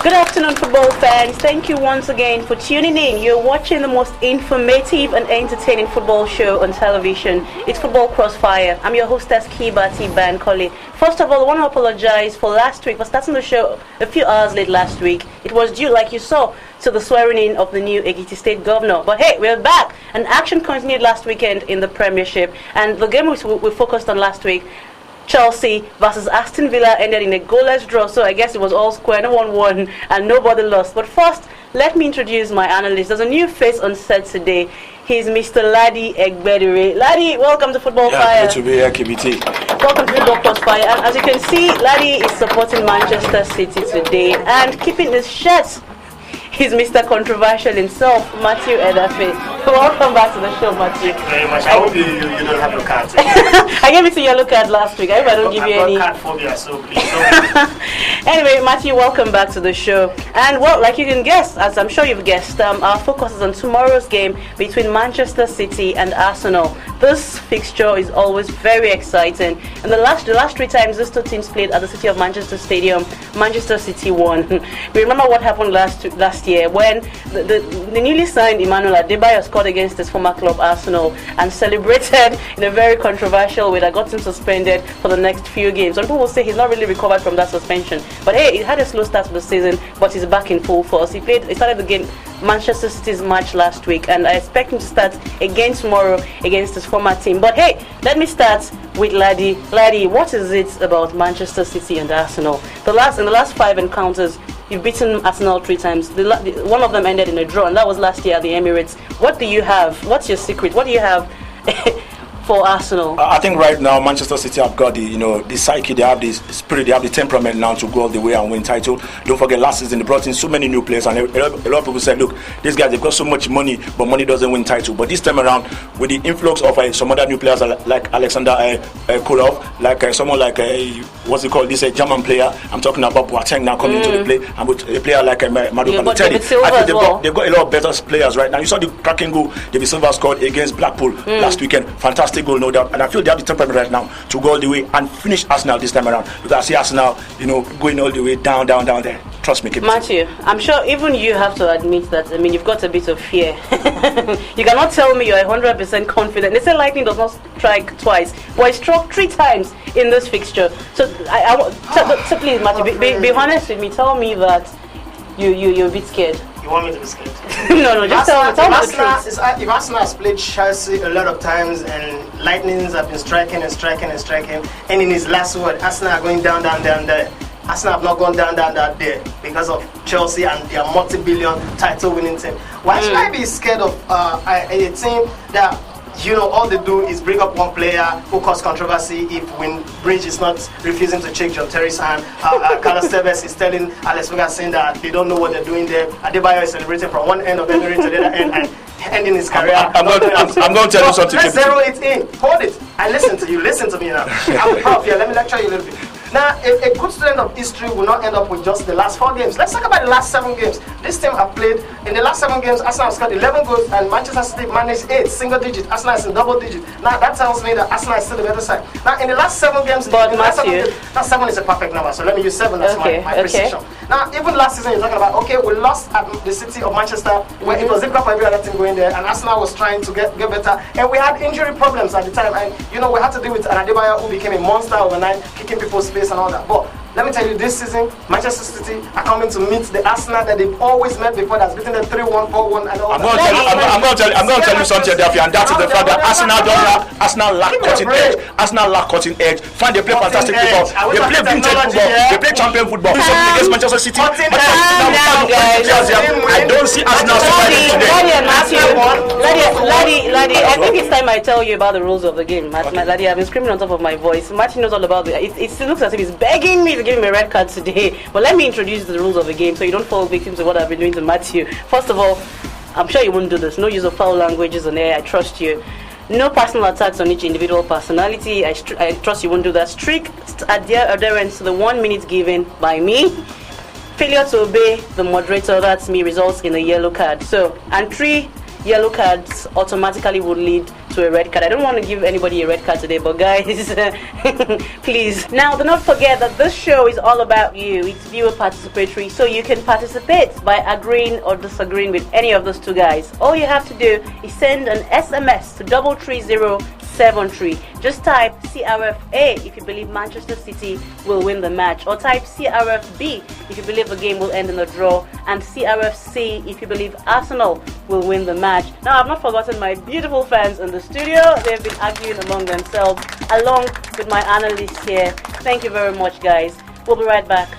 Good afternoon, football fans. Thank you once again for tuning in. You're watching the most informative and entertaining football show on television. It's Football Crossfire. I'm your hostess, Kibati Bankole. First of all, I want to apologize for last week, for starting the show a few hours late last week. It was due, like you saw, to the swearing in of the new Ekiti State Governor. But hey, we're back, and action continued last weekend in the Premiership. And the game we focused on last week, Chelsea versus Aston Villa, ended in a goalless draw, so I guess it was all square, no one won and nobody lost. But first, let me introduce my analyst. There's a new face on set today. He's Mr. Ladi Egbedire. Ladi, welcome to Football Fire. Good to be here, KBT. Welcome to Football Crossfire. And as you can see, Ladi is supporting Manchester City today and keeping his shirt. He's Mr. Controversial himself, Matthew Edafe. Welcome back to the show, Matthew. Thank you very much. I hope you don't have your card. I gave it a yellow card last week. I hope I don't give you any. I've got card phobia, so please don't. Anyway, Matthew, welcome back to the show. And well, like you can guess, as I'm sure you've guessed, our focus is on tomorrow's game between Manchester City and Arsenal. This fixture is always very exciting. And the last 3 times these two teams played at the City of Manchester Stadium, Manchester City won. We remember what happened last year when the newly signed Emmanuel Adebayo scored against his former club Arsenal and celebrated in a very controversial way that got him suspended for the next few games. Some people will say he's not really recovered from that suspension, but hey, he had a slow start to the season, but he's back in full force. He started the game, Manchester City's match last week, and I expect him to start again tomorrow against his former team. But hey, let me start with Ladi. Ladi, what is it about Manchester City and Arsenal? In the last 5 encounters, you've beaten Arsenal 3 times. One of them ended in a draw, and that was last year at the Emirates. What do you have? What's your secret? What do you have for Arsenal? I think right now Manchester City have got the psyche, they have the spirit, they have the temperament now to go all the way and win title. Don't forget, last season they brought in so many new players, and a lot of people said, look, these guys, they've got so much money, but money doesn't win title. But this time around, with the influx of some other new players like Alexander Kolov, like someone like what's it called, this German player, I'm talking about Boateng now coming into the play, and with a player like Mario Balotelli, I think they've got a lot of better players right now. You saw the cracking goal David Silva scored against Blackpool last weekend. Fantastic goal, no doubt, and I feel they have the temperament right now to go all the way and finish Arsenal this time around, because I see Arsenal, going all the way down there. Trust me, Matthew, I'm sure even you have to admit that. I mean, you've got a bit of fear. You cannot tell me you're 100% confident. They say lightning does not strike twice, but it struck 3 times in this fixture. So so please, Matthew, be honest with me. Tell me that you're a bit scared. You want me to be scared? No, just tell me the truth. If Arsenal has played Chelsea a lot of times and lightnings have been striking, and in his last word, Arsenal are going down there. Arsenal have not gone down there because of Chelsea and their multi-billion title-winning team. Why should I be scared of a team that all they do is bring up one player who cause controversy if when Bridge is not refusing to shake John Terry's hand? Carlos Tevez is telling Alex Vegas saying that they don't know what they're doing there. Adebayo is celebrating from one end of Emirates to the other end and ending his career. I'm going to tell you something. Let's zero it in. Hold it. I listen to you. Listen to me now. I'm proud of you. Let me lecture you a little bit. Now, a good student of history will not end up with just the last 4 games. Let's talk about the last 7 games. This team have played. In the last 7 games, Arsenal has scored 11 goals and Manchester City managed 8, single digit. Arsenal is in double digit. Now, that tells me that Arsenal is still the better side. Now, in the last 7 games, that 7 is a perfect number. So let me use 7 as my precision. Now, even last season, you're talking about, we lost at the City of Manchester, where it was difficult for every other team going there, and Arsenal was trying to get better. And we had injury problems at the time, and we had to deal with an Adebayo who became a monster overnight, kicking people's space and all that. But let me tell you, this season, Manchester City are coming to meet the Arsenal that they've always met before, that's beaten them 3-1, 4-1, and all that. I'm going to tell you something, Daffy, and that's the fact that Arsenal lack cutting edge. Arsenal lack cutting edge. Fine, they play fantastic football. They play vintage football. They play champion football. Do something against Manchester City. I don't see Arsenal surviving today. Ladi, I think it's time I tell you about the rules of the game. Ladi, I've been screaming on top of my voice. Martin knows all about it. It looks as if he's begging me to give him a red card today. But let me introduce the rules of the game so you don't fall victim to what I've been doing to Matthew. First of all, I'm sure you won't do this. No use of foul languages on air. I trust you. No personal attacks on each individual personality. I trust you won't do that. Strict adherence to the 1 minute given by me. Failure to obey the moderator, that's me, results in a yellow card. And 3 yellow cards automatically would lead to a red card. I don't want to give anybody a red card today, but guys, please. Now, do not forget that this show is all about you. It's viewer participatory, so you can participate by agreeing or disagreeing with any of those two guys. All you have to do is send an SMS to 33073. Just type CRFA if you believe Manchester City will win the match, or type CRFB if you believe the game will end in a draw, and CRFC if you believe Arsenal will win the match. Now, I've not forgotten my beautiful fans in the studio. They've been arguing among themselves along with my analysts here. Thank you very much, guys. We'll be right back.